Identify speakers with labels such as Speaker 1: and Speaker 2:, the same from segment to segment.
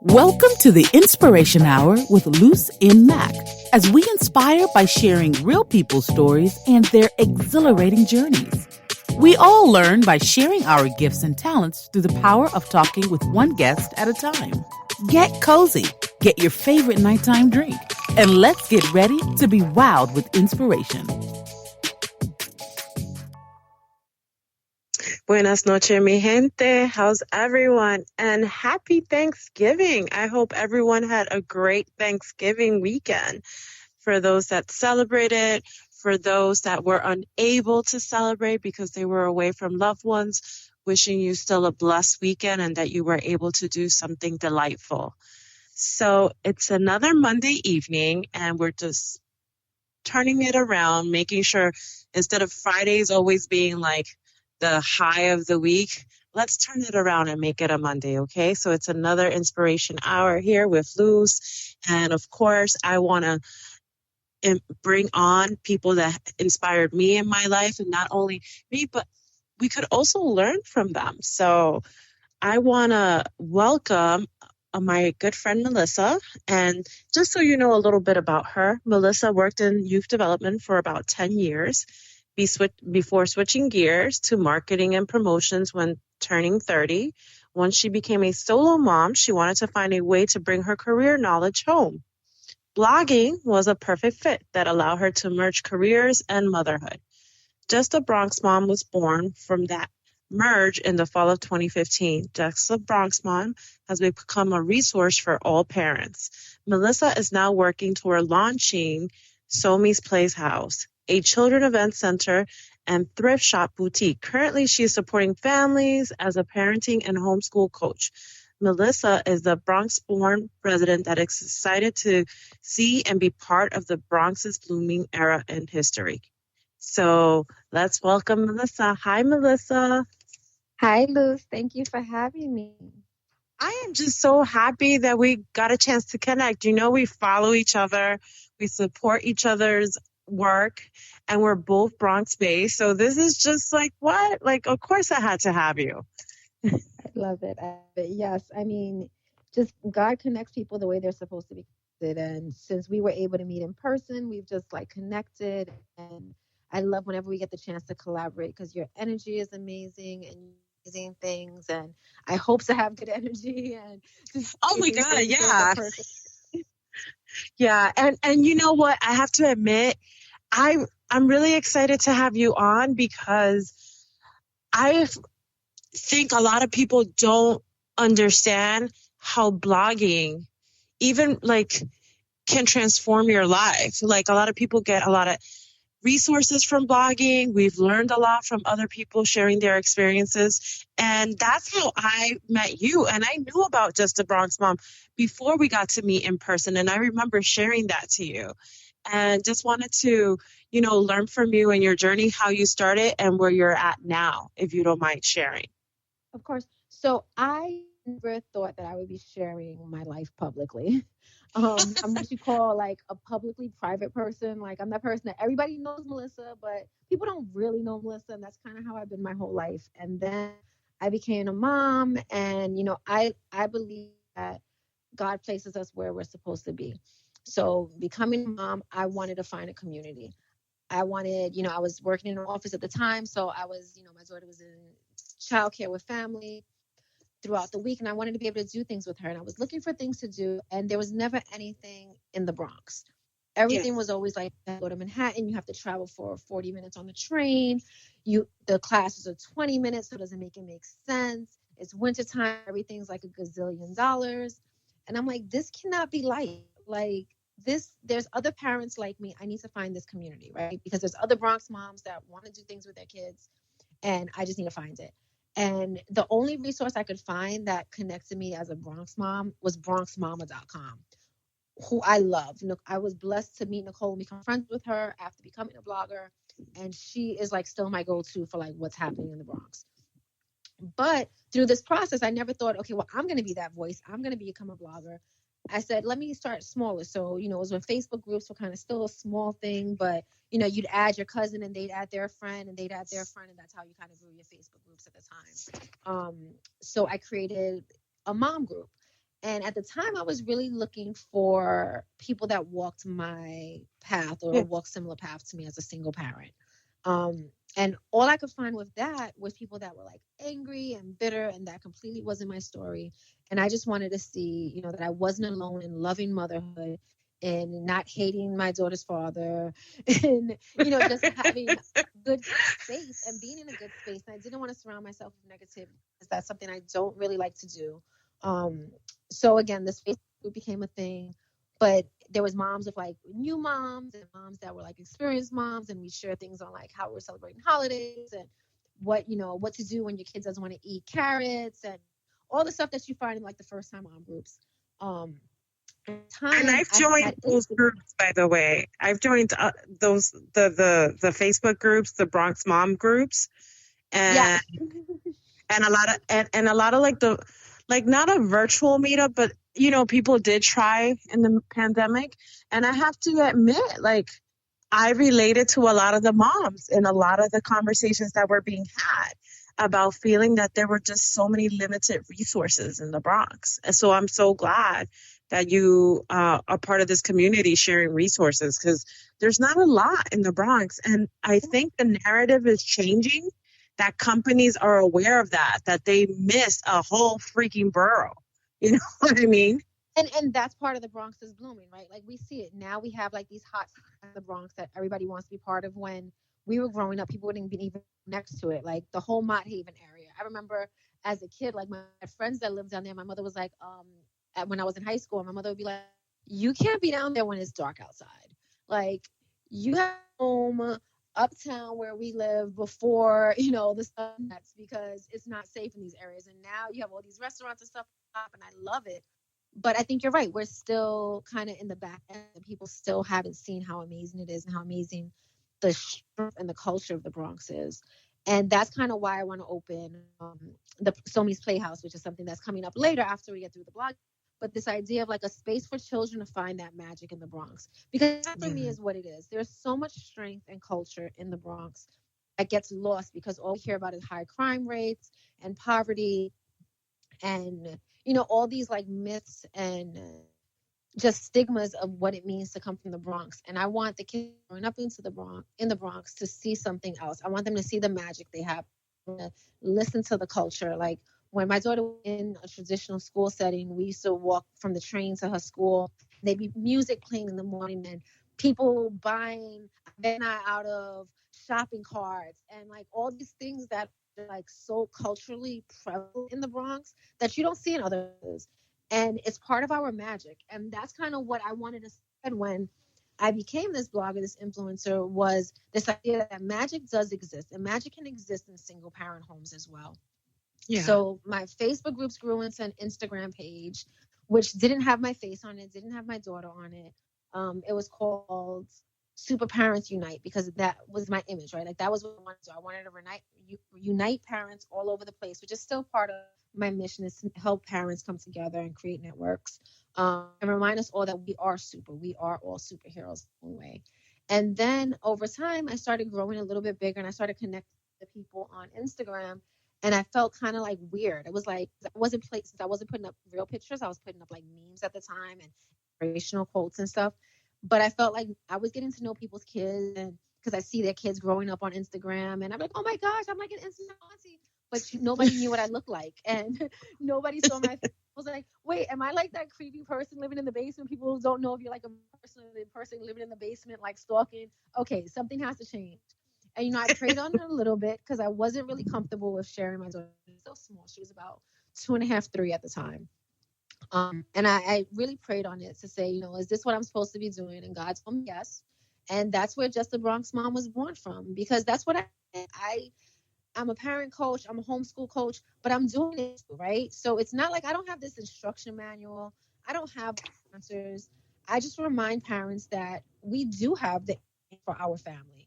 Speaker 1: Welcome to the Inspiration Hour with Luce and Mac, as we inspire by sharing real people's stories and their exhilarating journeys. We all learn by sharing our gifts and talents through the power of talking with one guest at a time. Get cozy, get your favorite nighttime drink, and let's get ready to be wowed with inspiration.
Speaker 2: Buenas noches, mi gente. How's everyone? And happy Thanksgiving. I hope everyone had a great Thanksgiving weekend. For those that celebrated, for those that were unable to celebrate because they were away from loved ones, wishing you still a blessed weekend and that you were able to do something delightful. So it's another Monday evening, and we're just turning it around, making sure instead of Fridays always being like the high of the week, let's turn it around and make it a Monday, okay? So it's another inspiration hour here with Luz. And of course, I want to bring on people that inspired me in my life, and not only me, but we could also learn from them. So I want to welcome my good friend Melissa. And just so you know a little bit about her, Melissa worked in youth development for about 10 years. Before switching gears to marketing and promotions when turning 30. Once she became a solo mom, she wanted to find a way to bring her career knowledge home. Blogging was a perfect fit that allowed her to merge careers and motherhood. JustaBXmom was born from that merge in the fall of 2015. JustaBXmom has become a resource for all parents. Melissa is now working toward launching SoMi's Playhouse, a children event center and thrift shop boutique. Currently, she is supporting families as a parenting and homeschool coach. Melissa is the Bronx-born resident that is excited to see and be part of the Bronx Is Blooming era in history. So let's welcome Melissa. Hi, Melissa.
Speaker 3: Hi, Luz. Thank you for having me.
Speaker 2: I am just so happy that we got a chance to connect. You know, we follow each other, we support each other's work, and we're both Bronx-based. So this is just like, what? Like, of course I had to have you.
Speaker 3: I love it. Yes, I mean, just God connects people the way they're supposed to be connected. And since we were able to meet in person, we've just like connected. And I love whenever we get the chance to collaborate because your energy is amazing and amazing things. And I hope to have good energy. And just
Speaker 2: oh my God, yeah. Yeah, and you know what? I have to admit, I'm really excited to have you on because I think a lot of people don't understand how blogging even like can transform your life. Like a lot of people get a lot of resources from blogging. We've learned a lot from other people sharing their experiences. And that's how I met you. And I knew about JustaBXmom before we got to meet in person. And I remember sharing that to you. And just wanted to, you know, learn from you and your journey, how you started and where you're at now, if you don't mind sharing.
Speaker 3: Of course. So I never thought that I would be sharing my life publicly. I'm what you call like a publicly private person. Like I'm that person that everybody knows Melissa, but people don't really know Melissa. And that's kind of how I've been my whole life. And then I became a mom. And, you know, I believe that God places us where we're supposed to be. So becoming a mom, I wanted to find a community. I wanted, you know, I was working in an office at the time. So I was, you know, my daughter was in childcare with family throughout the week, and I wanted to be able to do things with her. And I was looking for things to do, and there was never anything in the Bronx. Everything was always like, go to Manhattan, you have to travel for 40 minutes on the train. The classes are 20 minutes, so it doesn't make sense. It's wintertime, everything's like $1 gazillion. And I'm like, this cannot be life. Like this, there's other parents like me. I need to find this community, right? Because there's other Bronx moms that want to do things with their kids, and I just need to find it. And the only resource I could find that connected me as a Bronx mom was bronxmama.com, who I love. I was blessed to meet Nicole and become friends with her after becoming a blogger. And she is like still my go-to for like what's happening in the Bronx. But through this process, I never thought, okay, well, I'm going to be that voice. I'm going to become a blogger. I said, let me start smaller. So, you know, it was when Facebook groups were kind of still a small thing, but, you know, you'd add your cousin and they'd add their friend and they'd add their friend. And that's how you kind of grew your Facebook groups at the time. So I created a mom group. And at the time, I was really looking for people that walked my path or walked similar path to me as a single parent. And all I could find with that was people that were like angry and bitter, and that completely wasn't my story. And I just wanted to see, you know, that I wasn't alone in loving motherhood and not hating my daughter's father and, you know, just having a good space and being in a good space. And I didn't want to surround myself with negativity because that's something I don't really like to do. So again, this Facebook group became a thing, but there was moms of like new moms and moms that were like experienced moms, and we share things on like how we're celebrating holidays and what, you know, what to do when your kid doesn't want to eat carrots and all the stuff that you find in like the first time mom groups.
Speaker 2: And I've joined those groups, by the way. I've joined those the Facebook groups, the Bronx mom groups, and and a lot of and a lot of like the not a virtual meetup, but you know, people did try in the pandemic, and I have to admit, like, I related to a lot of the moms in a lot of the conversations that were being had about feeling that there were just so many limited resources in the Bronx. And so I'm so glad that you are part of this community sharing resources, because there's not a lot in the Bronx. And I think the narrative is changing, that companies are aware of that they missed a whole freaking borough. You know what I mean?
Speaker 3: And that's part of the Bronx is Blooming, right? Like, we see it now. We have like these hot spots in the Bronx that everybody wants to be part of. When we were growing up, people wouldn't even next to it, like the whole Mott Haven area. I remember as a kid, like my friends that lived down there, my mother was like, when I was in high school, my mother would be like, you can't be down there when it's dark outside. Like, you have home uptown where we live before, you know, the sun sets, because it's not safe in these areas. And now you have all these restaurants and stuff, and I love it. But I think you're right. We're still kind of in the back end, and people still haven't seen how amazing it is and how amazing the strength and the culture of the Bronx is. And that's kind of why I want to open the SoMi's Playhouse, which is something that's coming up later after we get through the blog. But this idea of like a space for children to find that magic in the Bronx, because that for me is what it is. There's so much strength and culture in the Bronx that gets lost because all we hear about is high crime rates and poverty and, you know, all these like myths and just stigmas of what it means to come from the Bronx. And I want the kids growing up in the Bronx to see something else. I want them to see the magic they have, to listen to the culture. Like, when my daughter was in a traditional school setting, we used to walk from the train to her school. There'd be music playing in the morning and people buying avena out of shopping carts and like all these things that are like so culturally prevalent in the Bronx that you don't see in other places. And it's part of our magic. And that's kind of what I wanted to say when I became this blogger, this influencer, was this idea that magic does exist, and magic can exist in single parent homes as well. Yeah. So my Facebook groups grew into an Instagram page, which didn't have my face on it, didn't have my daughter on it. It was called Super Parents Unite, because that was my image, right? Like, that was what I wanted to do. I wanted to unite parents all over the place, which is still part of my mission, is to help parents come together and create networks and remind us all that we are all superheroes in a way. And then over time, I started growing a little bit bigger, and I started connecting with people on Instagram. And I felt kind of like weird. It was like, I wasn't putting up real pictures. I was putting up like memes at the time and inspirational quotes and stuff. But I felt like I was getting to know people's kids, and because I see their kids growing up on Instagram, and I'm like, oh my gosh, I'm like an Instagram auntie. But nobody knew what I looked like, and nobody saw my face. I was like, wait, am I like that creepy person living in the basement? People don't know if you're like a person living in the basement, like stalking. Okay, something has to change. And, you know, I prayed on it a little bit because I wasn't really comfortable with sharing my daughter. She was so small. She was about 2.5, 3 at the time. And I really prayed on it to say, you know, is this what I'm supposed to be doing? And God told me yes. And that's where JustaBXmom was born from, because that's what I'm a parent coach. I'm a homeschool coach, but I'm doing it, right? So it's not like I don't have this instruction manual. I don't have answers. I just remind parents that we do have the answer for our family.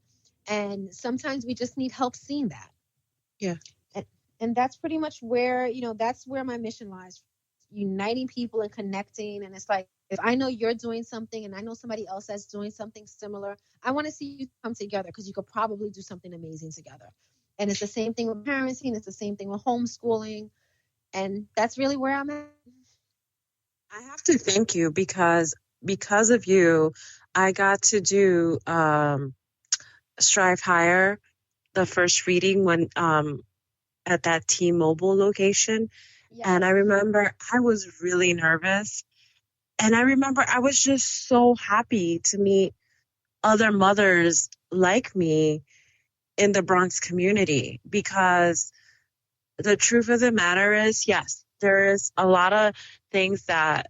Speaker 3: And sometimes we just need help seeing that.
Speaker 2: Yeah.
Speaker 3: And that's pretty much where, you know, that's where my mission lies. Uniting people and connecting. And it's like, if I know you're doing something and I know somebody else that's doing something similar, I want to see you come together, because you could probably do something amazing together. And it's the same thing with parenting. It's the same thing with homeschooling. And that's really where I'm at.
Speaker 2: I have to thank you because of you, I got to do Strive Higher, the first reading when at that T-Mobile location. And I
Speaker 3: Yes.
Speaker 2: remember I was really nervous. And I remember I was just so happy to meet other mothers like me in the Bronx community, because the truth of the matter is, yes, there is a lot of things that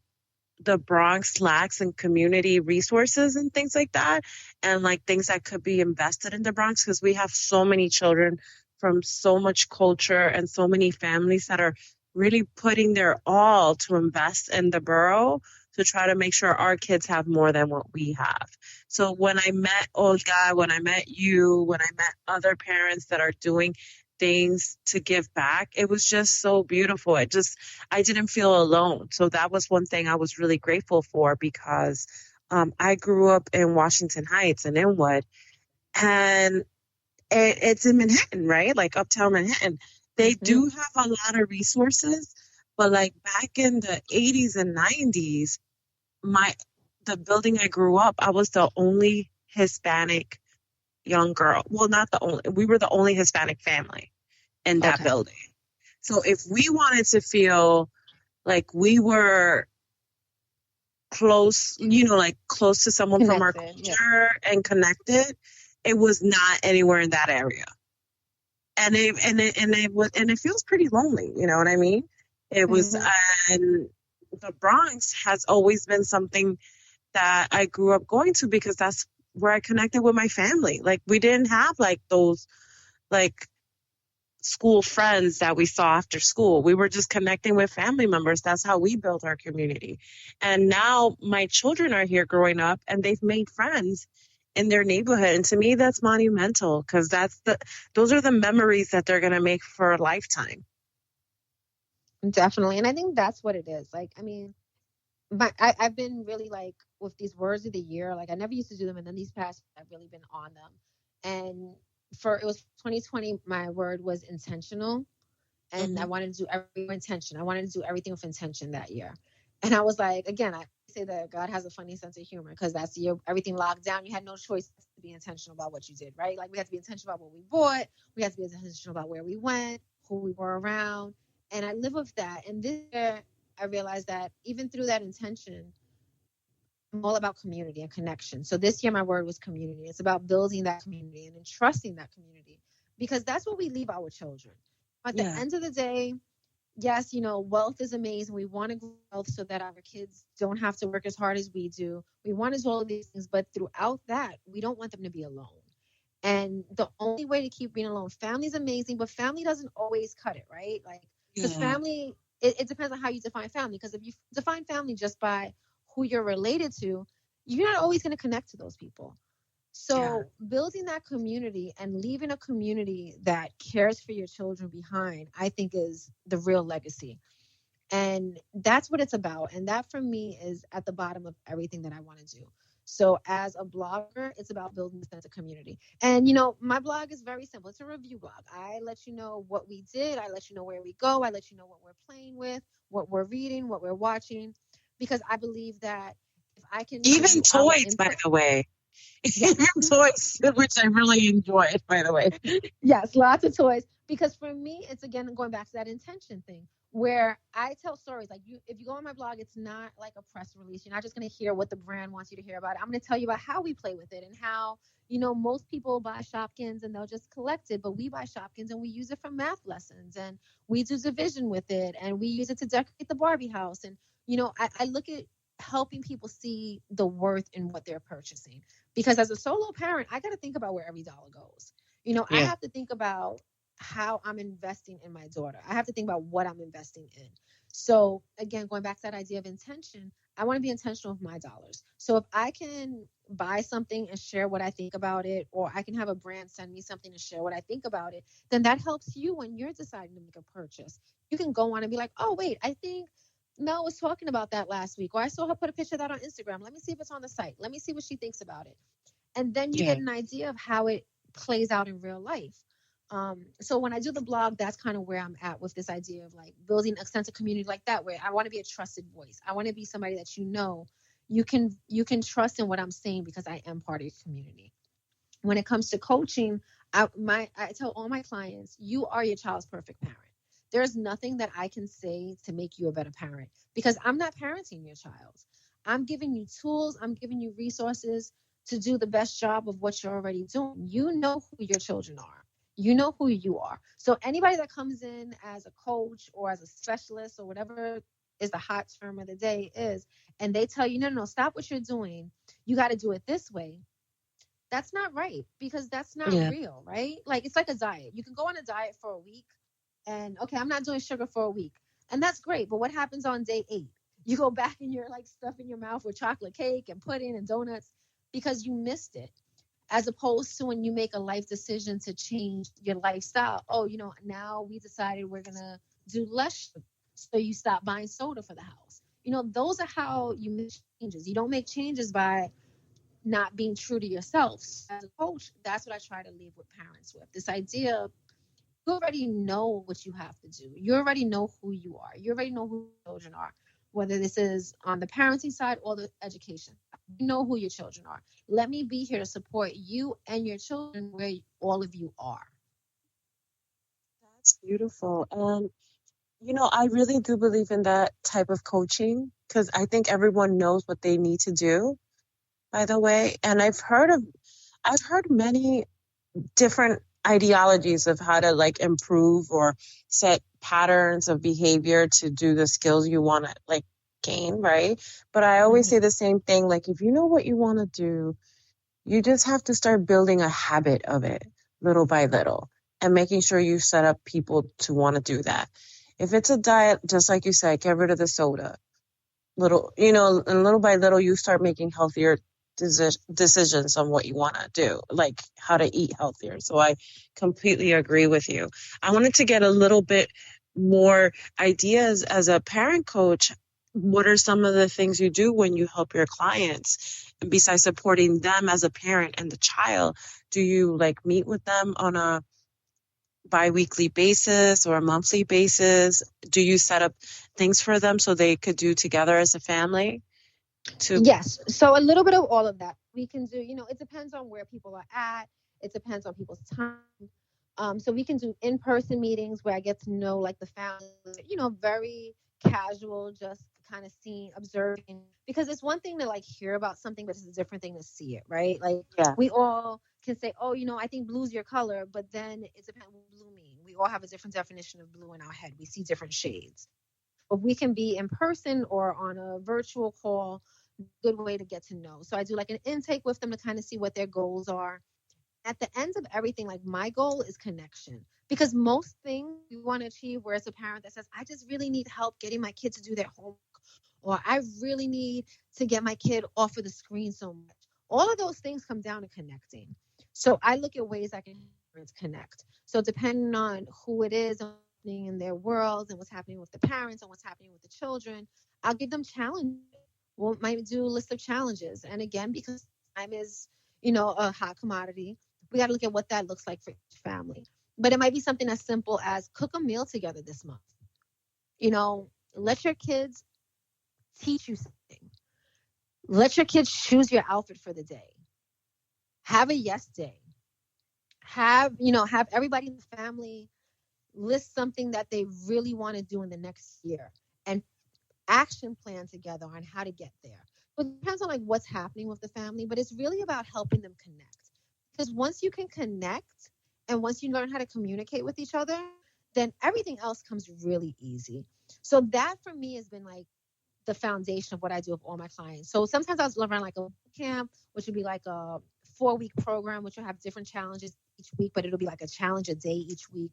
Speaker 2: the Bronx lacks in community resources and things like that, and like things that could be invested in the Bronx, because we have so many children from so much culture and so many families that are really putting their all to invest in the borough to try to make sure our kids have more than what we have. So when I met Olga, when I met you, when I met other parents that are doing things to give back, it was just so beautiful. I didn't feel alone. So that was one thing I was really grateful for, because I grew up in Washington Heights and Inwood, and it's in Manhattan, right? Like uptown Manhattan. They
Speaker 3: Hmm.
Speaker 2: do have a lot of resources, but like back in the 80s and 90s, the building I grew up, I was the only Hispanic young girl. Well, not the only, we were the only Hispanic family in that
Speaker 3: Okay.
Speaker 2: building. So if we wanted to feel like we were close, like close to someone from our
Speaker 3: Connected. Yeah.
Speaker 2: culture and connected, it was not anywhere in that area. And it feels pretty lonely, you know what I mean? It was,
Speaker 3: Hmm.
Speaker 2: and the Bronx has always been something that I grew up going to, because that's where I connected with my family. Like we didn't have like those like school friends that we saw after school. We were just connecting with family members. That's how we built our community. And now my children are here growing up, and they've made friends in their neighborhood. And to me, that's monumental, because those are the memories that they're going to make for a lifetime.
Speaker 3: Definitely. And I think that's what it is. Like, I mean, I've been really like with these words of the year, like I never used to do them. And then these past, I've really been on them. And it was 2020, my word was intentional. And I
Speaker 2: Hmm.
Speaker 3: wanted to do every intention. I wanted to do everything with intention that year. And I was like, again, I say that God has a funny sense of humor, because that's the year everything locked down. You had no choice to be intentional about what you did, right? Like we had to be intentional about what we bought. We had to be intentional about where we went, who we were around. And I live with that. And this year, I realized that even through that intention, I'm all about community and connection. So this year, my word was community. It's about building that community and entrusting that community, because that's what we leave our children. At the
Speaker 2: Yeah.
Speaker 3: end of the day, yes, wealth is amazing. We want to grow wealth so that our kids don't have to work as hard as we do. We want to do all of these things, but throughout that, we don't want them to be alone. And the only way to keep being alone, family's amazing, but family doesn't always cut it, right? Like, because
Speaker 2: Yeah.
Speaker 3: family, it depends on how you define family. Because if you define family just by who you're related to, you're not always going to connect to those people.
Speaker 2: Yeah.
Speaker 3: So building that community and leaving a community that cares for your children behind, I think is the real legacy. And that's what it's about. And that for me is at the bottom of everything that I want to do. So as a blogger, it's about building a sense of community. And my blog is very simple. It's a review blog. I let you know what we did. I let you know where we go. I let you know what we're playing with, what we're reading, what we're watching, because I believe that if I can give
Speaker 2: Even
Speaker 3: you our
Speaker 2: toys, by
Speaker 3: input,
Speaker 2: the way. Even
Speaker 3: yes.
Speaker 2: toys, which I really enjoyed, by the way.
Speaker 3: Yes, lots of toys. Because for me, it's again going back to that intention thing where I tell stories. Like if you go on my blog, it's not like a press release. You're not just going to hear what the brand wants you to hear about it. I'm going to tell you about how we play with it and how, most people buy Shopkins and they'll just collect it, but we buy Shopkins and we use it for math lessons and we do division with it and we use it to decorate the Barbie house. And, I look at helping people see the worth in what they're purchasing. Because as a solo parent, I got to think about where every dollar goes. I
Speaker 2: Yeah.
Speaker 3: have to think about how I'm investing in my daughter. I have to think about what I'm investing in. So again, going back to that idea of intention, I want to be intentional with my dollars. So if I can buy something and share what I think about it, or I can have a brand send me something and share what I think about it, then that helps you when you're deciding to make a purchase. You can go on and be like, oh, wait, I think Mel was talking about that last week, or I saw her put a picture of that on Instagram. Let me see if it's on the site. Let me see what she thinks about it. And then you
Speaker 2: Yeah.
Speaker 3: get an idea of how it plays out in real life. So when I do the blog, that's kind of where I'm at with this idea of like building a sense of community like that, where I want to be a trusted voice. I want to be somebody that you can trust in what I'm saying because I am part of your community. When it comes to coaching, I tell all my clients, you are your child's perfect parent. There's nothing that I can say to make you a better parent because I'm not parenting your child. I'm giving you tools, I'm giving you resources to do the best job of what you're already doing. You know who your children are. You know who you are. So anybody that comes in as a coach or as a specialist or whatever is the hot term of the day is, and they tell you, no, stop what you're doing. You got to do it this way. That's not right because that's not real, right? Like it's like a diet. You can go on a diet for a week and okay, I'm not doing sugar for a week. And that's great. But what happens on day 8? You go back and you're like stuffing your mouth with chocolate cake and pudding and donuts because you missed it. As opposed to when you make a life decision to change your lifestyle. Oh, now we decided we're going to do less sugar. So you stop buying soda for the house. Those are how you make changes. You don't make changes by not being true to yourself. As a coach, that's what I try to leave with parents with. This idea of you already know what you have to do. You already know who you are. You already know who your children are, whether this is on the parenting side or the education. You know who your children are. Let me be here to support you and your children where all of you are.
Speaker 2: That's beautiful. And, I really do believe in that type of coaching because I think everyone knows what they need to do, by the way. And I've heard many different ideologies of how to like improve or set patterns of behavior to do the skills you want to like gain, right? But I always say the same thing, like if you know what you want to do, you just have to start building a habit of it little by little and making sure you set up people to want to do that. If it's a diet, just like you said, get rid of the soda. And little by little you start making healthier decisions on what you want to do, like how to eat healthier. So I completely agree with you. I wanted to get a little bit more ideas as a parent coach. What are some of the things you do when you help your clients? And besides supporting them as a parent and the child, do you like meet with them on a bi-weekly basis or a monthly basis? Do you set up things for them so they could do together as a family?
Speaker 3: Yes. So a little bit of all of that we can do. It depends on where people are at. It depends on people's time. So we can do in-person meetings where I get to know like the family, very casual, just kind of seeing, observing, because it's one thing to like hear about something, but it's a different thing to see it, right? Like we all can say, oh, I think blue's your color, but then it depends what blue mean. We all have a different definition of blue in our head. We see different shades. But we can be in person or on a virtual call, good way to get to know. So I do like an intake with them to kind of see what their goals are. At the end of everything, like my goal is connection, because most things you want to achieve where it's a parent that says, I just really need help getting my kid to do their homework, or I really need to get my kid off of the screen so much. All of those things come down to connecting. So I look at ways I can connect. So depending on who it is in their worlds and what's happening with the parents and what's happening with the children, I'll give them challenges. We might do a list of challenges. And again, because time is, a hot commodity, we got to look at what that looks like for each family. But it might be something as simple as cook a meal together this month. Let your kids teach you something. Let your kids choose your outfit for the day. Have a yes day. Have everybody in the family list something that they really want to do in the next year and action plan together on how to get there. But it depends on like what's happening with the family, but it's really about helping them connect. Because once you can connect and once you learn how to communicate with each other, then everything else comes really easy. So that for me has been like the foundation of what I do with all my clients. So sometimes I'll run like a camp, which would be like a 4-week program, which will have different challenges each week, but it'll be like a challenge a day each week.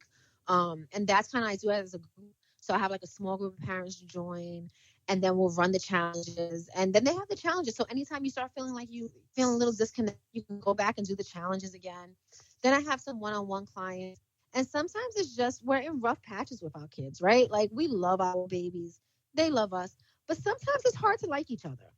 Speaker 3: And that's kind of, I do it as a group. So I have like a small group of parents to join, and then we'll run the challenges, and then they have the challenges. So anytime you start feeling like you feel a little disconnected, you can go back and do the challenges again. Then I have some one-on-one clients. And sometimes it's just, we're in rough patches with our kids, right? Like we love our babies. They love us. But sometimes it's hard to like each other.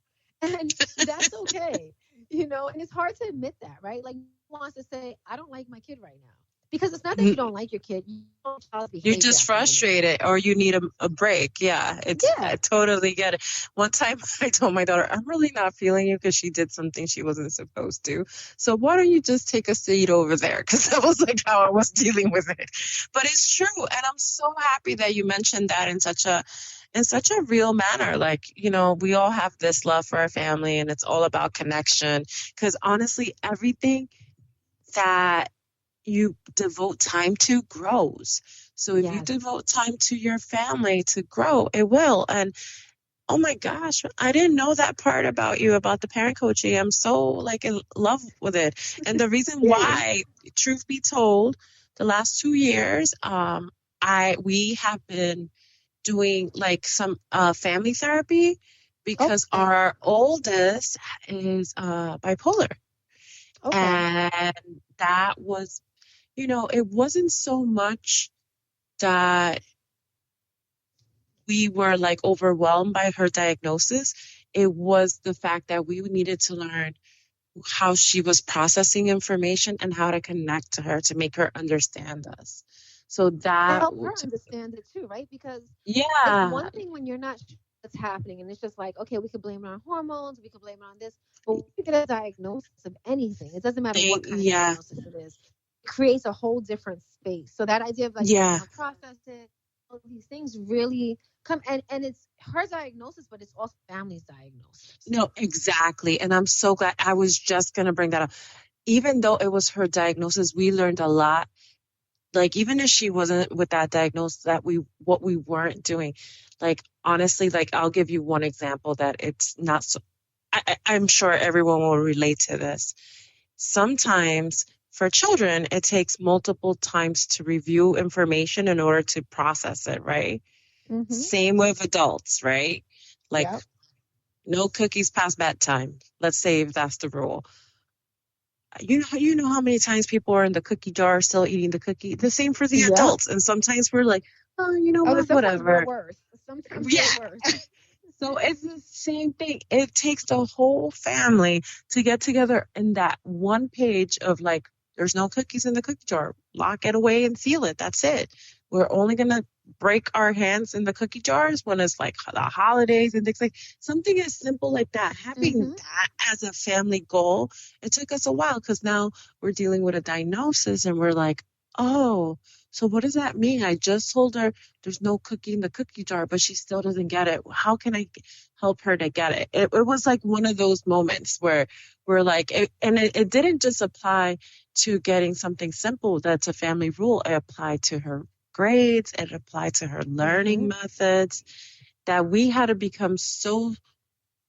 Speaker 3: And that's okay, and it's hard to admit that, right? Like who wants to say, I don't like my kid right now. Because it's not that you don't like your kid, you don't like child's
Speaker 2: You're
Speaker 3: behavior
Speaker 2: just
Speaker 3: at the moment.
Speaker 2: frustrated or you need a break. Yeah, I totally get it. One time I told my daughter, I'm really not feeling you because she did something she wasn't supposed to. So why don't you just take a seat over there? Because that was like how I was dealing with it. But it's true. And I'm so happy that you mentioned that in such a real manner. Like, we all have this love for our family and it's all about connection. Because honestly, everything that you devote time to grows. So if you devote time to your family to grow, it will. And oh my gosh, I didn't know that part about you, about the parent coaching. I'm so like in love with it. And the reason why, truth be told, the last 2 years, we have been doing like some family therapy because our oldest is bipolar. And that was, it wasn't so much that we were like overwhelmed by her diagnosis. It was the fact that we needed to learn how she was processing information and how to connect to her to make her understand us. So that
Speaker 3: help her understand it too, right? Because it's one thing when you're not sure what's happening and it's just like, okay, we could blame it on hormones, we could blame it on this, but when you get a diagnosis of anything, it doesn't matter what kind of diagnosis it is, it creates a whole different space. So that idea of like process it, all these things really come, and it's her diagnosis, but it's also family's diagnosis.
Speaker 2: No, exactly. And I'm so glad. I was just going to bring that up. Even though it was her diagnosis, we learned a lot. Like, even if she wasn't with that diagnosis, what we weren't doing, like, honestly, like, I'll give you one example that it's not so, I'm sure everyone will relate to this. Sometimes for children, it takes multiple times to review information in order to process it, right? Mm-hmm. Same with adults, right? Like, no cookies past bedtime. Let's say if that's the rule. You know how many times people are in the cookie jar still eating the cookie? The same for the adults. And sometimes we're like, oh, you know what, whatever.
Speaker 3: Sometimes worse.
Speaker 2: So it's the same thing. It takes the whole family to get together in that one page of like, there's no cookies in the cookie jar. Lock it away and seal it. That's it. We're only going to break our hands in the cookie jars when it's like the holidays and things like something as simple like that. Having that as a family goal, it took us a while because now we're dealing with a diagnosis and we're like, oh, so what does that mean? I just told her there's no cookie in the cookie jar, but she still doesn't get it. How can I help her to get it? It was like one of those moments where we're like, it didn't just apply to getting something simple that's a family rule. It applied to her grades. It applied to her learning methods, that we had to become so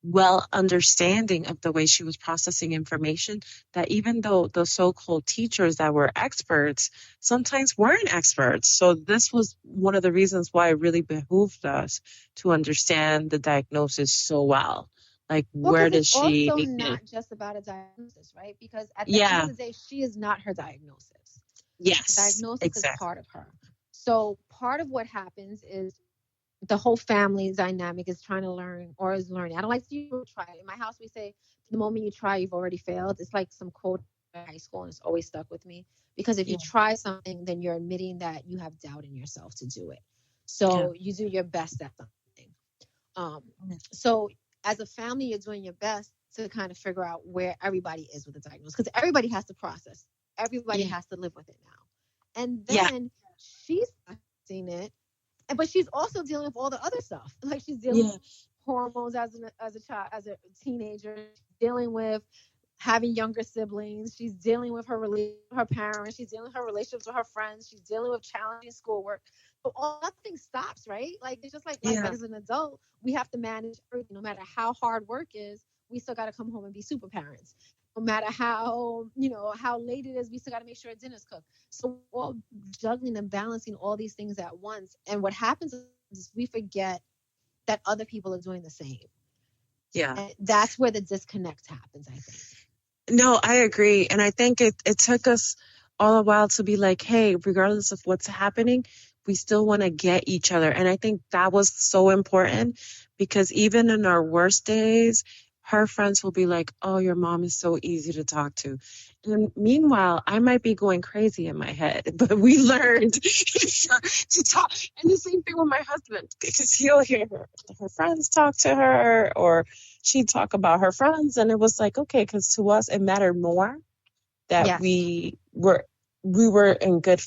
Speaker 2: well understanding of the way she was processing information that even though the so-called teachers that were experts sometimes weren't experts. So this was one of the reasons why it really behooved us to understand the diagnosis so well. Like, where does she...
Speaker 3: It's also not just about a diagnosis, right? Because at the end of the day, she is not her diagnosis.
Speaker 2: Yes,
Speaker 3: the diagnosis is part of her. So part of what happens is the whole family dynamic is trying to learn or is learning. I don't like to use try. In my house, we say, the moment you try, you've already failed. It's like some quote in high school, and it's always stuck with me. Because if you try something, then you're admitting that you have doubt in yourself to do it. So you do your best at something. So as a family, you're doing your best to kind of figure out where everybody is with the diagnosis. Because everybody has to process. Everybody has to live with it now. And then she's seeing it, but she's also dealing with all the other stuff. Like, she's dealing with hormones as a child, as a teenager, dealing with having younger siblings. She's dealing with her parents. She's dealing with her relationships with her friends. She's dealing with challenging schoolwork. So nothing stops, right? Like, it's just like as an adult, we have to manage everything. No matter how hard work is, we still got to come home and be super parents. No matter how late it is, we still got to make sure dinner's cooked. So we're all juggling and balancing all these things at once. And what happens is we forget that other people are doing the same.
Speaker 2: Yeah.
Speaker 3: And that's where the disconnect happens, I think.
Speaker 2: No, I agree. And I think it took us all a while to be like, hey, regardless of what's happening, we still want to get each other. And I think that was so important because even in our worst days, her friends will be like, oh, your mom is so easy to talk to. And meanwhile, I might be going crazy in my head, but we learned to talk. And the same thing with my husband, because he'll hear her friends talk to her, or she'd talk about her friends. And it was like, okay, because to us, it mattered more that
Speaker 3: Yes.
Speaker 2: we were in good,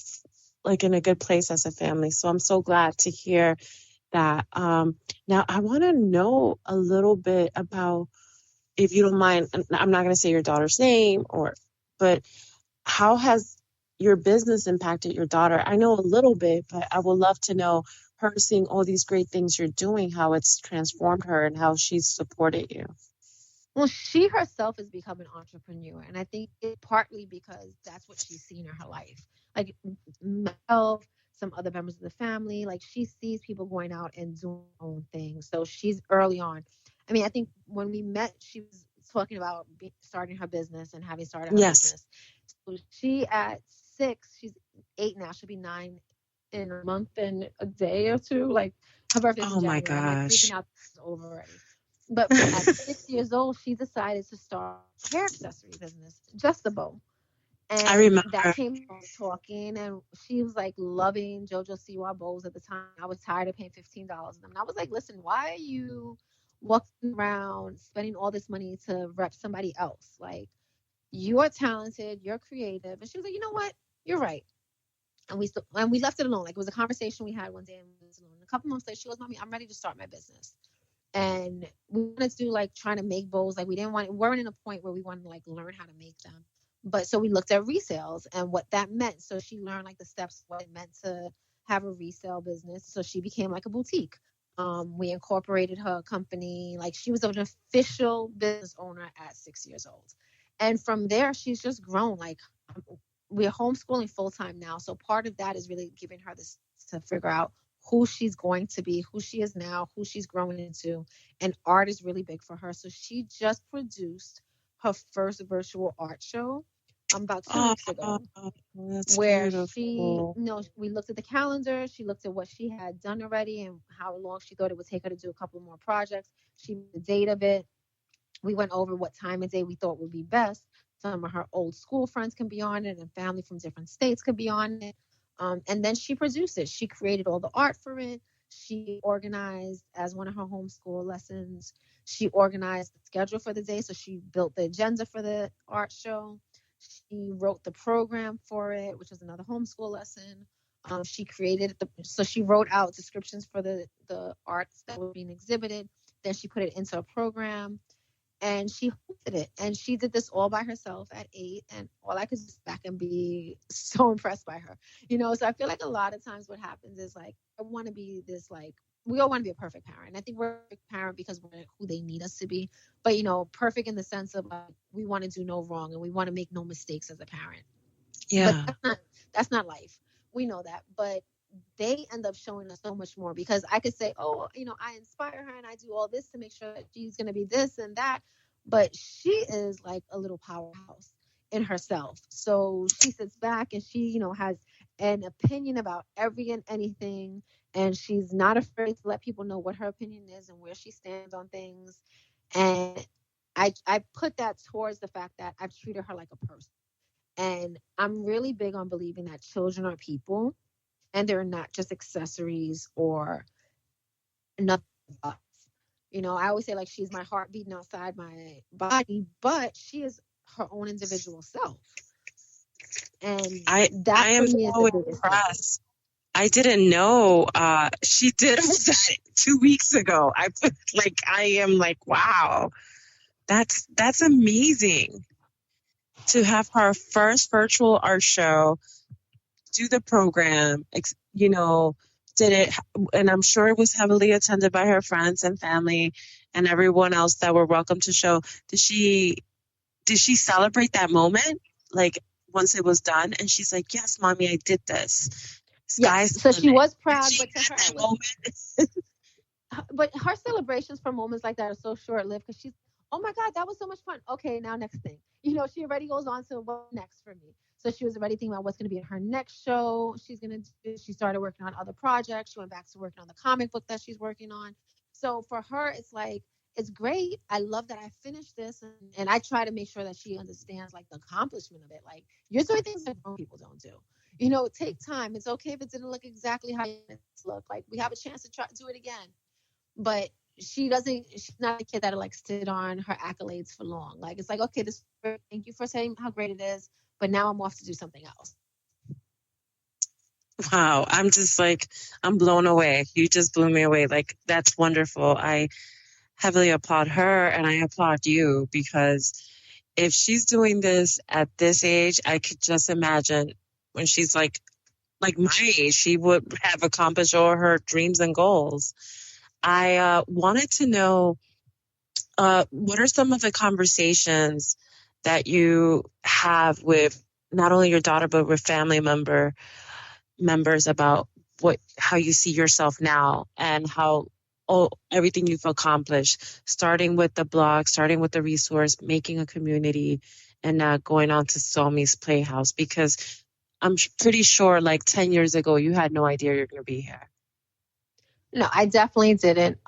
Speaker 2: like in a good place as a family. So I'm so glad to hear that. Now I want to know a little bit about, if you don't mind, I'm not going to say your daughter's name, but how has your business impacted your daughter? I know a little bit, but I would love to know, her seeing all these great things you're doing, how it's transformed her and how she's supported you.
Speaker 3: Well, she herself has become an entrepreneur, and I think it's partly because that's what she's seen in her life. Like myself, some other members of the family, like she sees people going out and doing their own things. So she's early on. I mean, I think when we met, she was talking about starting her business and having started her business. So she at 6, she's 8 now. She'll be 9 in a month and a day or two. Like her birthday's in January.
Speaker 2: My gosh.
Speaker 3: I'm like freaking out, it's over already. But at 6 years old, she decided to start a hair accessory business, JustaBXmom. And
Speaker 2: I remember
Speaker 3: that came from talking, and she was like loving JoJo Siwa bows at the time. I was tired of paying $15 on them. And I was like, listen, why are you walking around spending all this money to rep somebody else? Like, you are talented, you're creative. And she was like, you know what? You're right. And we left it alone. Like, it was a conversation we had one day, and we left it alone. A couple months later, she goes, Mommy, I'm ready to start my business. And we wanted to do like trying to make bows. Like we weren't in a point where we wanted to like learn how to make them. But so we looked at resales and what that meant. So she learned like the steps, what it meant to have a resale business. So she became like a boutique. We incorporated her company. Like she was an official business owner at 6 years old. And from there, she's just grown. Like we're homeschooling full time now. So part of that is really giving her this to figure out who she's going to be, who she is now, who she's growing into. And art is really big for her. So she just produced her first virtual art show about 2 weeks ago.
Speaker 2: That's
Speaker 3: where
Speaker 2: beautiful.
Speaker 3: we looked at the calendar, she looked at what she had done already and how long she thought it would take her to do a couple more projects. She made the date of it. We went over what time of day we thought would be best. Some of her old school friends can be on it, and family from different states could be on it. And then she produced it. She created all the art for it. She organized as one of her homeschool lessons. She organized the schedule for the day. So she built the agenda for the art show. She wrote the program for it, which was another homeschool lesson. She created so she wrote out descriptions for the arts that were being exhibited. Then she put it into a program. And she hosted it. And she did this all by herself at 8. And all I could sit back and be so impressed by her. So I feel like a lot of times what happens is like, I want to be this, like, we all want to be a perfect parent. I think we're a perfect parent because we're who they need us to be. But, perfect in the sense of like, we want to do no wrong and we want to make no mistakes as a parent.
Speaker 2: Yeah.
Speaker 3: But that's not life. We know that. But they end up showing us so much more because I could say, oh, I inspire her and I do all this to make sure that she's going to be this and that. But she is like a little powerhouse in herself. So she sits back and she, has an opinion about every and anything. And she's not afraid to let people know what her opinion is and where she stands on things. And I put that towards the fact that I've treated her like a person. And I'm really big on believing that children are people. And they're not just accessories or nothing else. I always say like she's my heart beating outside my body, but she is her own individual self. And
Speaker 2: I am so impressed. I didn't know she did that 2 weeks ago. I am like, wow, that's amazing to have her first virtual art show, do the program, did it, and I'm sure it was heavily attended by her friends and family and everyone else that were welcome to show. Did she celebrate that moment? Like once it was done and she's like, yes, Mommy, I did this.
Speaker 3: Yes. So she was proud,
Speaker 2: but
Speaker 3: to her,
Speaker 2: that moment.
Speaker 3: But her celebrations for moments like that are so short-lived because she's, oh my God, that was so much fun. Okay, now next thing. She already goes on to what's next for me. So she was already thinking about what's going to be in her next show. She started working on other projects. She went back to working on the comic book that she's working on. So for her, it's like it's great. I love that I finished this. And I try to make sure that she understands like the accomplishment of it. Like, you're doing things that grown people don't do. You know, take time. It's okay if it didn't look exactly how it looked. Like, we have a chance to try to do it again. But she's not a kid that'll like sit on her accolades for long. Like, it's like, okay, thank you for saying how great it is, but now I'm off to do something else.
Speaker 2: Wow. I'm just like, I'm blown away. You just blew me away. Like, that's wonderful. I heavily applaud her and I applaud you, because if she's doing this at this age, I could just imagine when she's like my age, she would have accomplished all her dreams and goals. I wanted to know, what are some of the conversations that you have with not only your daughter, but with family members about how you see yourself now and how everything you've accomplished, starting with the blog, starting with the resource, making a community, and going on to SoMi's Playhouse, because I'm pretty sure like 10 years ago, you had no idea you're going to be here.
Speaker 3: No, I definitely didn't.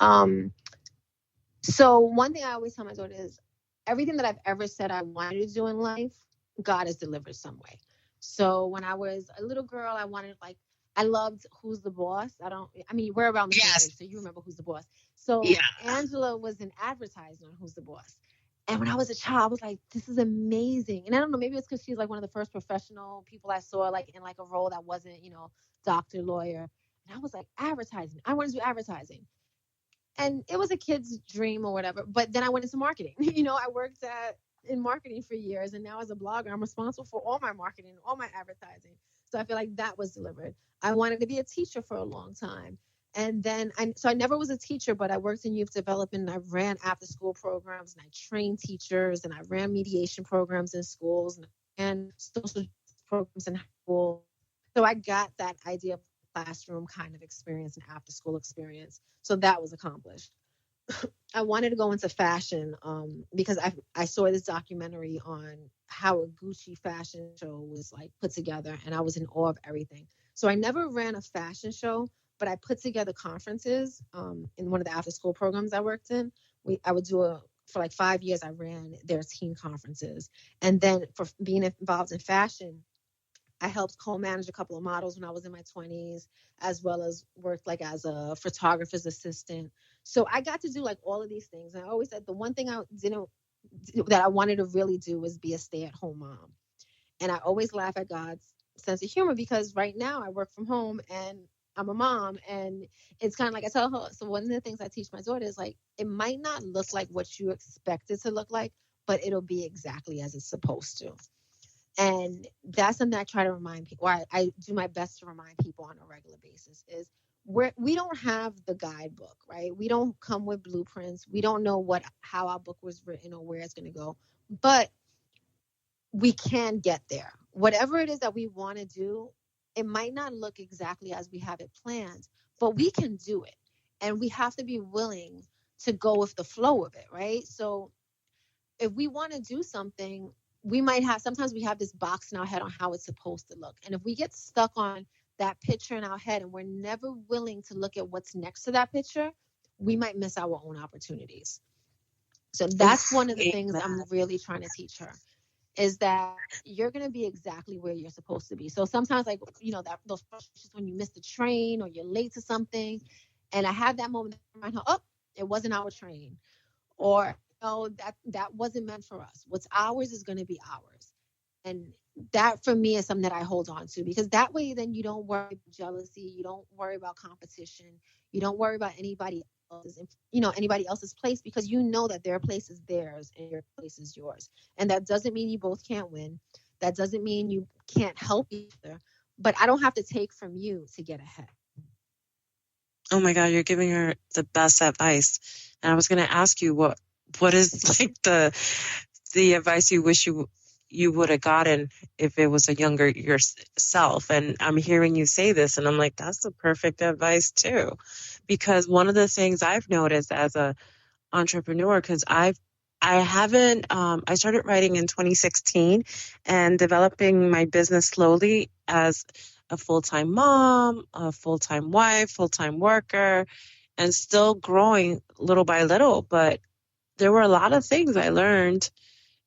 Speaker 3: So one thing I always tell my daughter is everything that I've ever said I wanted to do in life, God has delivered some way. So when I was a little girl, I loved Who's the Boss. We're around the same age, so you remember Who's the Boss. So yeah. Angela was an advertiser on Who's the Boss. And when I was a child, I was like, this is amazing. And I don't know, maybe it's because she's like one of the first professional people I saw like in like a role that wasn't, doctor, lawyer. And I was like, advertising. I want to do advertising. And it was a kid's dream or whatever. But then I went into marketing. I worked in marketing for years. And now as a blogger, I'm responsible for all my marketing, all my advertising. So I feel like that was delivered. I wanted to be a teacher for a long time. And then I never was a teacher, but I worked in youth development. I ran after school programs and I trained teachers and I ran mediation programs in schools and social programs in school. So I got that idea of classroom kind of experience and after school experience. So that was accomplished. I wanted to go into fashion because I saw this documentary on how a Gucci fashion show was like put together, and I was in awe of everything. So I never ran a fashion show, but I put together conferences in one of the after school programs I worked in. I would do for like 5 years, I ran their teen conferences. And then for being involved in fashion, I helped co-manage a couple of models when I was in my 20s, as well as worked like as a photographer's assistant. So I got to do like all of these things. And I always said the one thing that I wanted to really do was be a stay-at-home mom. And I always laugh at God's sense of humor, because right now I work from home and I'm a mom, and it's kind of like I tell her. So one of the things I teach my daughter is like, it might not look like what you expect it to look like, but it'll be exactly as it's supposed to. And that's something I try to remind people, or I do my best to remind people on a regular basis, is we don't have the guidebook, right? We don't come with blueprints. We don't know how our book was written or where it's going to go, but we can get there. Whatever it is that we want to do, it might not look exactly as we have it planned, but we can do it. And we have to be willing to go with the flow of it, right? So if we want to do something, sometimes we have this box in our head on how it's supposed to look. And if we get stuck on that picture in our head and we're never willing to look at what's next to that picture, we might miss our own opportunities. So that's one of the things I'm really trying to teach her, is that you're going to be exactly where you're supposed to be. So sometimes those frustrations when you miss the train or you're late to something. And I had that moment to remind her, it wasn't our train. Or, that wasn't meant for us. What's ours is going to be ours. And that for me is something that I hold on to, because that way then you don't worry about jealousy. You don't worry about competition. You don't worry about anybody else's place, because you know that their place is theirs and your place is yours. And that doesn't mean you both can't win. That doesn't mean you can't help each other. But I don't have to take from you to get ahead.
Speaker 2: Oh my God, you're giving her the best advice. And I was going to ask you what is like the advice you wish you would have gotten if it was a younger yourself. And I'm hearing you say this and I'm like, that's the perfect advice too. Because one of the things I've noticed as a entrepreneur, because I started writing in 2016 and developing my business slowly as a full-time mom, a full-time wife, full-time worker, and still growing little by little. But there were a lot of things I learned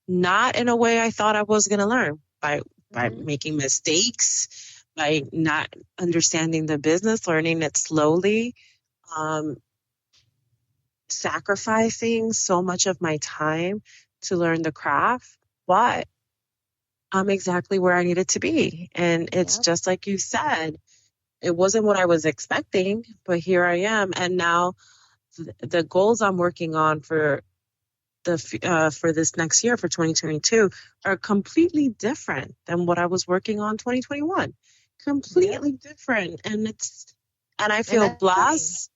Speaker 2: not in a way I thought I was going to learn, by making mistakes, by not understanding the business, learning it slowly, sacrificing so much of my time to learn the craft. But I'm exactly where I needed to be. And it's just like you said, it wasn't what I was expecting, but here I am. And now the goals I'm working on for this next year, for 2022, are completely different than what I was working on 2021. Completely different. And I feel blessed,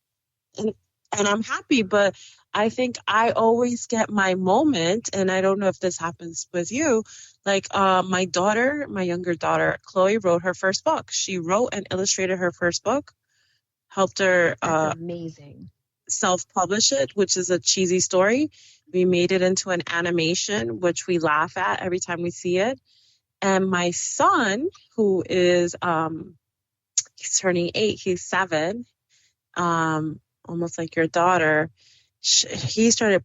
Speaker 2: and I'm happy, but I think I always get my moment, and I don't know if this happens with you. Like, my younger daughter, Chloe, wrote her first book. She wrote and illustrated her first book, helped her
Speaker 3: That's amazing.
Speaker 2: self-publish it, which is a cheesy story. We made it into an animation, which we laugh at every time we see it. And my son, who is he's turning 8, he's 7, almost like your daughter, he's been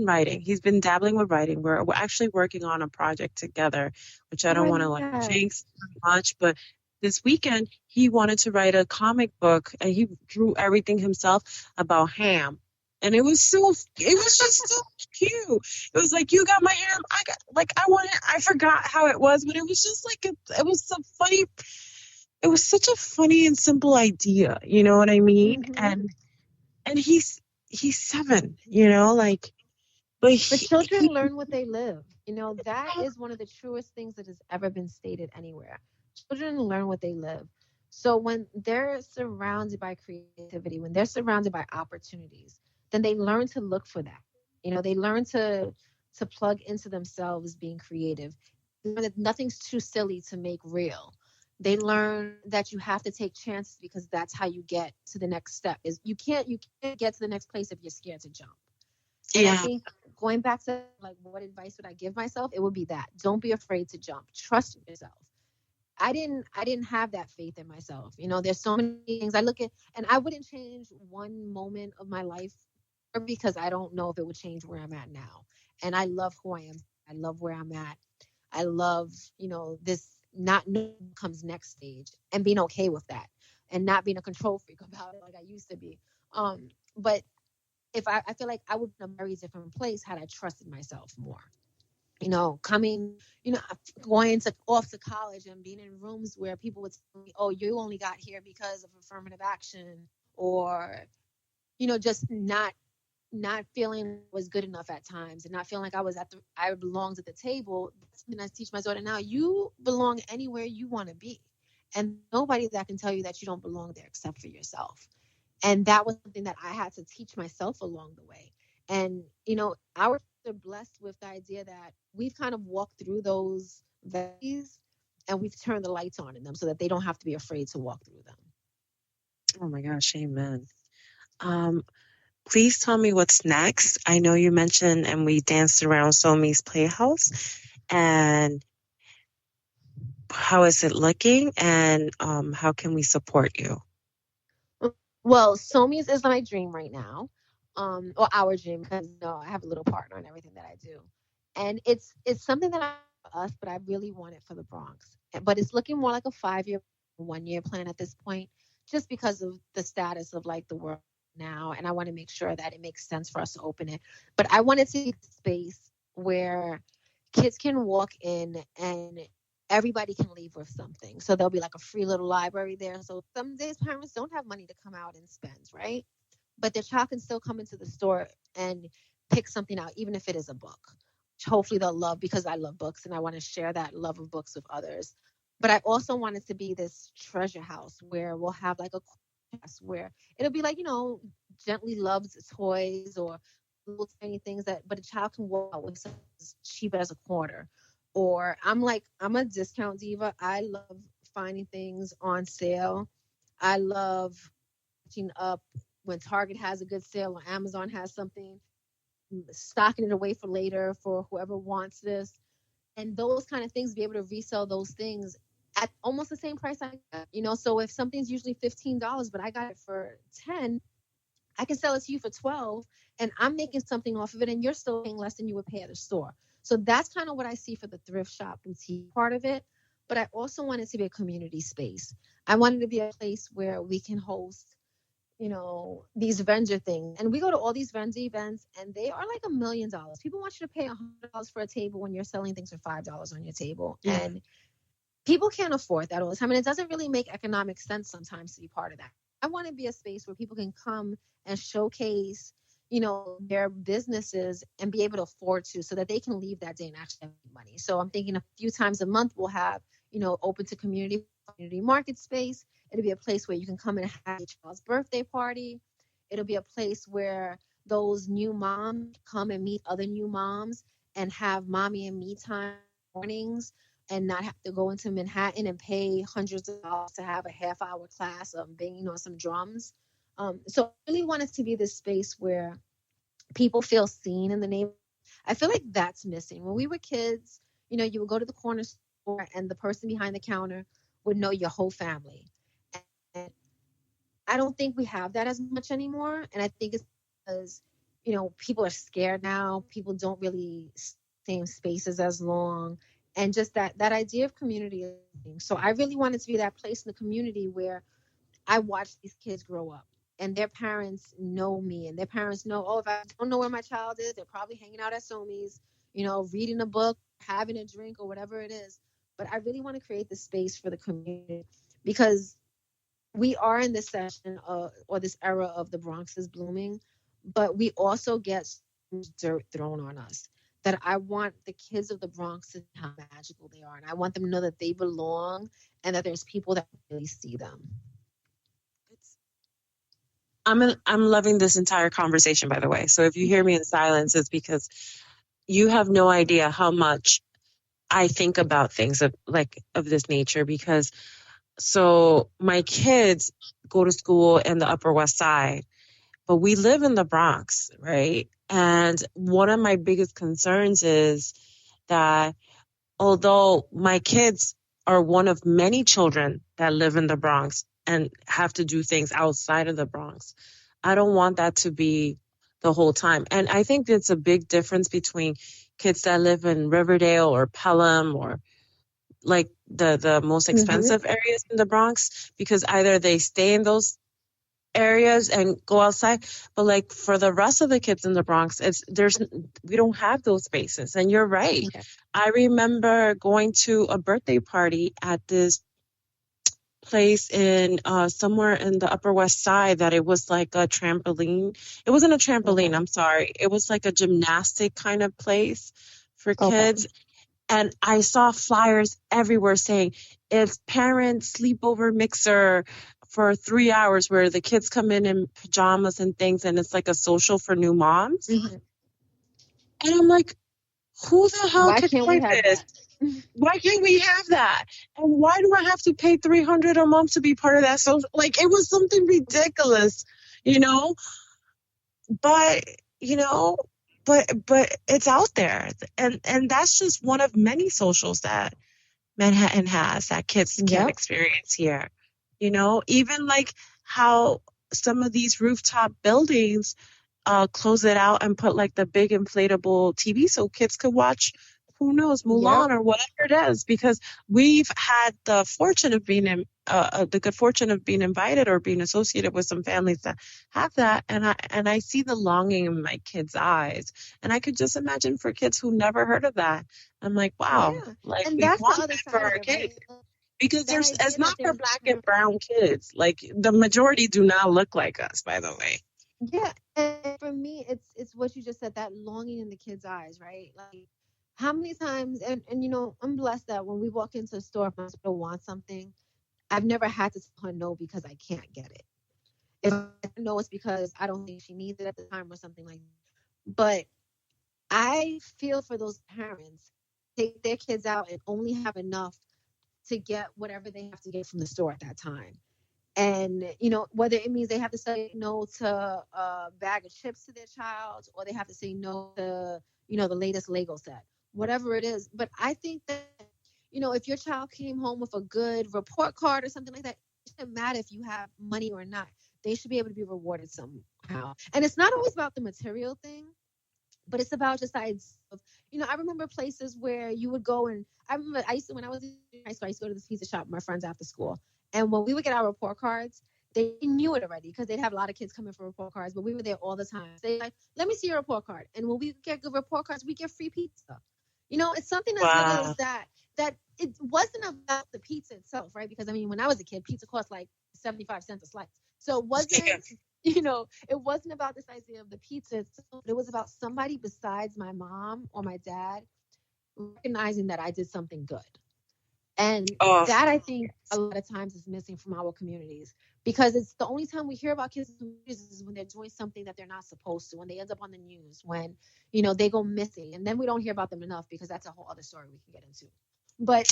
Speaker 2: writing. He's been dabbling with writing. We're actually working on a project together, which I don't want to jinx too much, but this weekend he wanted to write a comic book, and he drew everything himself about ham. And it was just so cute. It was like, you got my ham. I forgot how it was, but it was just like, it was so funny. It was such a funny and simple idea. You know what I mean? And he's 7, but
Speaker 3: children learn what they live. That is one of the truest things that has ever been stated anywhere. Children learn what they live. So when they're surrounded by creativity, when they're surrounded by opportunities, then they learn to look for that. They learn to plug into themselves being creative. Nothing's too silly to make real. They learn that you have to take chances, because that's how you get to the next step. Is you can't get to the next place if you're scared to jump. And I think, going back to like, what advice would I give myself? It would be that. Don't be afraid to jump. Trust yourself. I didn't have that faith in myself. There's so many things I look at, and I wouldn't change one moment of my life, because I don't know if it would change where I'm at now. And I love who I am. I love where I'm at. I love, this not knowing what comes next stage, and being okay with that, and not being a control freak about it like I used to be. But if I feel like I would be in a very different place had I trusted myself more. Going off to college and being in rooms where people would tell me, oh, you only got here because of affirmative action, or, just not feeling was good enough at times, and not feeling like I belonged at the table. And I teach my daughter now, you belong anywhere you want to be. And nobody that can tell you that you don't belong there except for yourself. And that was something that I had to teach myself along the way. And, our are blessed with the idea that we've kind of walked through those valleys, and we've turned the lights on in them so that they don't have to be afraid to walk through them.
Speaker 2: Oh my gosh, amen. Please tell me what's next. I know you mentioned, and we danced around SoMi's Playhouse, and how is it looking, and how can we support you?
Speaker 3: Well, SoMi's is my dream right now. Or our dream, because I have a little partner in everything that I do, and it's something that I for us, but I really want it for the Bronx. But it's looking more like a 5-year, 1-year plan at this point, just because of the status of like the world now, and I want to make sure that it makes sense for us to open it. But I want it to be a space where kids can walk in and everybody can leave with something. So there'll be like a free little library there. So some days parents don't have money to come out and spend, right? But their child can still come into the store and pick something out, even if it is a book, which hopefully they'll love, because I love books and I want to share that love of books with others. But I also want it to be this treasure house where we'll have like a class where it'll be like, Gently Loves toys or little tiny things but a child can walk out with something as cheap as a quarter. Or I'm a discount diva. I love finding things on sale. I love catching up when Target has a good sale or Amazon has something, stocking it away for later for whoever wants this. And those kind of things, be able to resell those things at almost the same price I got. So if something's usually $15, but I got it for $10, I can sell it to you for 12 and I'm making something off of it and you're still paying less than you would pay at a store. So that's kind of what I see for the thrift shop boutique part of it. But I also want it to be a community space. I want it to be a place where we can host, these vendor things. And we go to all these vendor events and they are like $1 million. People want you to pay $100 for a table when you're selling things for $5 on your table. Yeah. And people can't afford that all the time. And it doesn't really make economic sense sometimes to be part of that. I want to be a space where people can come and showcase, their businesses and be able to afford to, so that they can leave that day and actually make money. So I'm thinking a few times a month we'll have, open to community market space. It'll be a place where you can come and have your child's birthday party. It'll be a place where those new moms come and meet other new moms and have mommy and me time mornings, and not have to go into Manhattan and pay hundreds of dollars to have a half-hour class of banging on some drums. So I really want it to be this space where people feel seen in the neighborhood. I feel like that's missing. When we were kids, you would go to the corner store and the person behind the counter would know your whole family. And I don't think we have that as much anymore. And I think it's because, people are scared now. People don't really stay in spaces as long. And just that idea of community. So I really wanted to be that place in the community where I watch these kids grow up and their parents know me and their parents know, if I don't know where my child is, they're probably hanging out at SoMi's, reading a book, having a drink or whatever it is. But I really want to create the space for the community, because we are in this session or this era of the Bronx is blooming, but we also get dirt thrown on us. That I want the kids of the Bronx to see how magical they are. And I want them to know that they belong and that there's people that really see them.
Speaker 2: I'm loving this entire conversation, by the way. So if you hear me in silence, it's because you have no idea how much I think about things of this nature. Because so my kids go to school in the Upper West Side, but we live in the Bronx, right? And one of my biggest concerns is that although my kids are one of many children that live in the Bronx and have to do things outside of the Bronx, I don't want that to be the whole time. And I think it's a big difference between kids that live in Riverdale or Pelham or like the most expensive areas in the Bronx, because either they stay in those areas and go outside, but like for the rest of the kids in the Bronx, we don't have those spaces. And you're right. Okay. I remember going to a birthday party at this place in somewhere in the Upper West Side that it was like a trampoline. It wasn't a trampoline, I'm sorry. It was like a gymnastic kind of place for kids. And I saw flyers everywhere saying it's parent sleepover mixer for 3 hours, where the kids come in pajamas and things, and it's like a social for new moms. And I'm like, who the hell could play this? Why can't we have that? And why do I have to pay $300 a month to be part of that? So like, it was something ridiculous, but but it's out there. And that's just one of many socials that Manhattan has that kids can't experience here. Even like how some of these rooftop buildings close it out and put like the big inflatable TV so kids could watch, who knows, Mulan or whatever it is, because we've had the fortune of being the good fortune of being invited or being associated with some families that have that, and I see the longing in my kids' eyes, and I could just imagine for kids who never heard of that. I'm like, wow, like and we want that for our kids. Right? Because it's not for Black and brown kids. Like the majority do not look like us, by the way.
Speaker 3: Yeah, and for me, it's what you just said, that longing in the kids' eyes, right? Like, how many times, and I'm blessed that when we walk into a store, if my daughter wants something, I've never had to tell her no because I can't get it. If I know, it's because I don't think she needs it at the time or something like that. But I feel for those parents, take their kids out and only have enough to get whatever they have to get from the store at that time. And, whether it means they have to say no to a bag of chips to their child, or they have to say no to, the latest Lego set, whatever it is. But I think that, if your child came home with a good report card or something like that, it doesn't matter if you have money or not. they should be able to be rewarded somehow. And it's not always about the material thing, but it's about just the idea of, I remember places where you would go, and I used to, when I was in high school, I used to go to this pizza shop with my friends after school. And when we would get our report cards, they knew it already because they'd have a lot of kids coming for report cards, but we were there all the time. They're like, let me see your report card. And when we get good report cards, we get free pizza. It's something as little as that it wasn't about the pizza itself, right? Because, when I was a kid, pizza cost like 75 cents a slice. So it wasn't, it wasn't about this idea of the pizza itself. It was about somebody besides my mom or my dad recognizing that I did something good. And that, I think, a lot of times is missing from our communities, because it's the only time we hear about kids is when they're doing something that they're not supposed to, when they end up on the news, when, they go missing. And then we don't hear about them enough, because that's a whole other story we can get into. But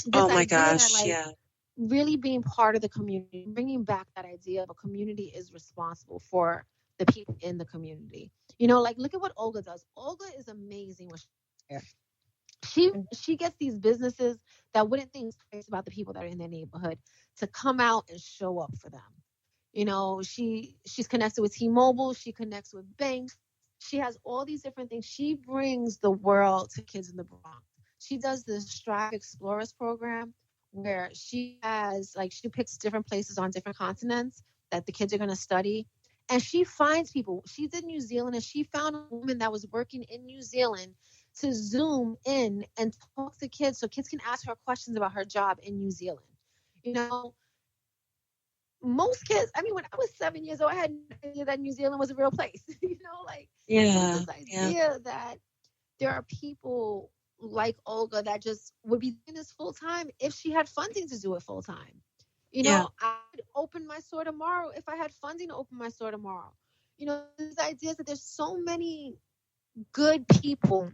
Speaker 3: really being part of the community, bringing back that idea of a community is responsible for the people in the community. Look at what Olga does. Olga is amazing when she gets these businesses that wouldn't think twice about the people that are in their neighborhood to come out and show up for them. She's connected with T-Mobile. She connects with banks. She has all these different things. She brings the world to kids in the Bronx. She does this Strive Explorers program where she picks different places on different continents that the kids are going to study. And she finds people. She's in New Zealand, and she found a woman that was working in New Zealand to Zoom in and talk to kids so kids can ask her questions about her job in New Zealand. Most kids, when I was 7 years old, I had no idea that New Zealand was a real place. This idea that there are people like Olga that just would be doing this full time if she had funding to do it full time. I'd open my store tomorrow if I had funding to open my store tomorrow. These ideas that there's so many good people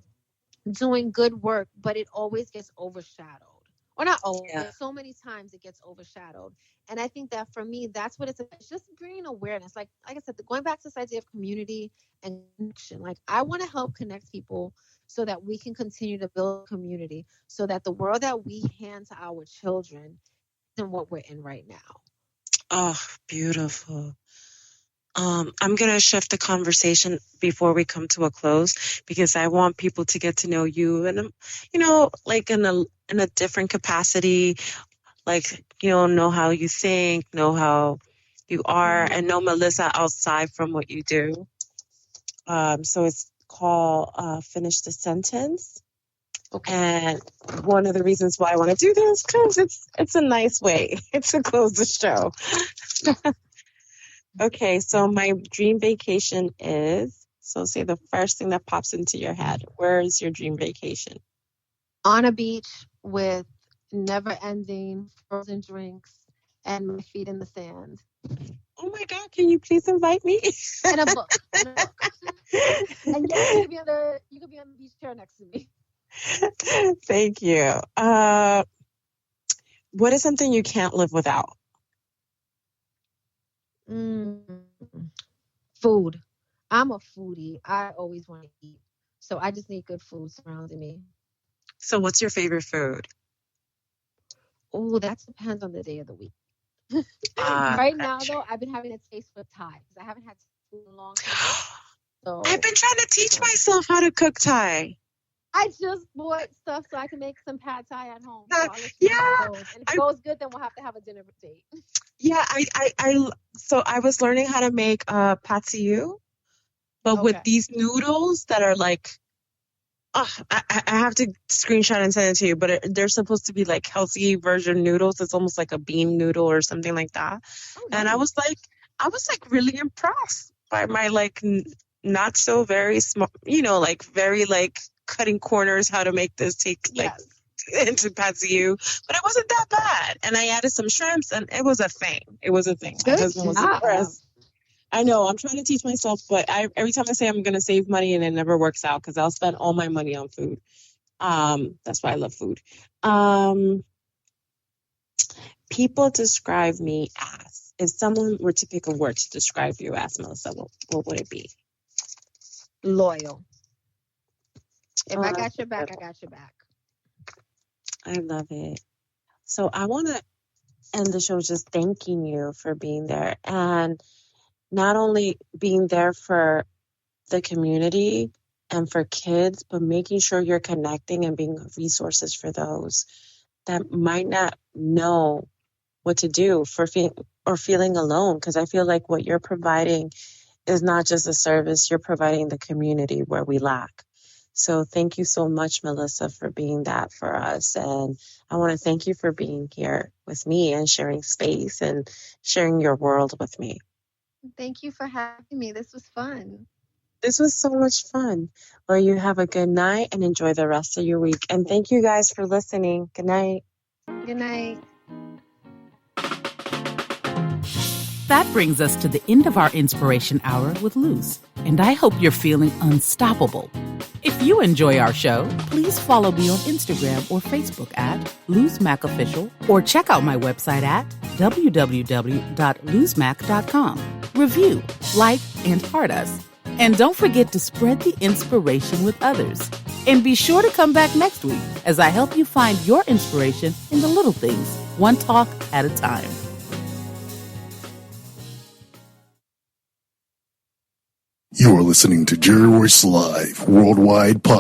Speaker 3: doing good work, but it always gets overshadowed. Or not always, but so many times it gets overshadowed. And I think that for me, that's what it's about. It's just bringing awareness. Like I said, going back to this idea of community and connection. I want to help connect people so that we can continue to build community, so that the world that we hand to our children isn't what we're in right now.
Speaker 2: Oh, beautiful. I'm going to shift the conversation before we come to a close, because I want people to get to know you and, in a different capacity, know how you think, know how you are, and know Melissa outside from what you do. So it's called Finish the Sentence. Okay. And one of the reasons why I want to do this, because it's a nice way to close the show. Okay, so my dream vacation is, say the first thing that pops into your head. Where is your dream vacation?
Speaker 3: On a beach with never-ending frozen drinks and my feet in the sand.
Speaker 2: Oh my God, can you please invite me?
Speaker 3: And a book. And yes, you could be on the beach chair next to me.
Speaker 2: Thank you. What is something you can't live without?
Speaker 3: Food. I'm a foodie. I always want to eat. So I just need good food surrounding me.
Speaker 2: So what's your favorite food?
Speaker 3: Oh, that depends on the day of the week. Right now, though, I've been having a taste for Thai because I haven't had food in a long time. So
Speaker 2: I've been trying to teach myself how to cook Thai.
Speaker 3: I just bought stuff so I can make some pad Thai at home.
Speaker 2: So
Speaker 3: and if it goes good, then we'll have to have a dinner date.
Speaker 2: Yeah, so I was learning how to make pad see ew, but with these noodles that are I have to screenshot and send it to you, but they're supposed to be healthy version noodles. It's almost like a bean noodle or something like that. Oh, nice. And I was really impressed by my not so very small, very cutting corners how to make this take into pad see ew, but it wasn't that bad. And I added some shrimps, and it was a thing. My husband was impressed. I know, I'm trying to teach myself, but every time I say I'm going to save money, and it never works out because I'll spend all my money on food. That's why I love food. People describe me as, if someone were to pick a word to describe you as, Melissa, what would it be?
Speaker 3: Loyal. If I got your back, I got your back.
Speaker 2: I love it. So I want to end the show just thanking you for being there. And not only being there for the community and for kids, but making sure you're connecting and being resources for those that might not know what to do for feeling alone. Because I feel like what you're providing is not just a service, you're providing the community where we lack. So thank you so much, Melissa, for being that for us. And I want to thank you for being here with me and sharing space and sharing your world with me.
Speaker 3: Thank you for having me. This was fun.
Speaker 2: This was so much fun. Well, you have a good night and enjoy the rest of your week. And thank you guys for listening. Good night.
Speaker 3: Good night.
Speaker 1: That brings us to the end of our Inspiration Hour with Luz, and I hope you're feeling unstoppable. If you enjoy our show, please follow me on Instagram or Facebook at LuzMacOfficial, or check out my website at www.luzmac.com. Review, like, and heart us. And don't forget to spread the inspiration with others. And be sure to come back next week as I help you find your inspiration in the little things, one talk at a time.
Speaker 4: You are listening to Jerry Royce Live Worldwide Podcast.